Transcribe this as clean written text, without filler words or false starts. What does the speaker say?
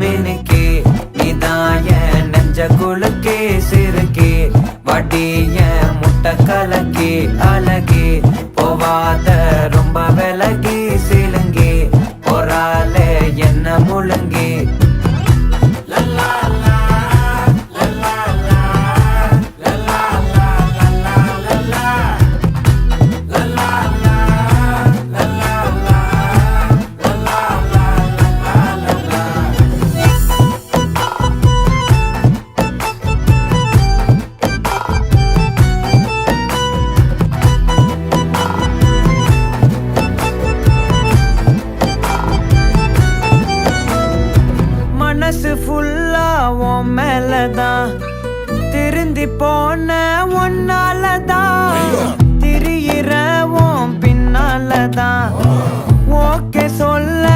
மினுக்கே நீதான் என் நெஞ்ச குலுக்கே சிறுக்கே வடிய முட்டை கலக்கே அழகே போவாத ரொம்ப விலகி சிலுங்கி பொறாலே என்ன முழுங்கி மனசு ஃபுல்லா உன் மேலதான் திருந்தி போன ஒன்னாலதான் திரியிற உன் பின்னாலதான் ஓகே சொல்ல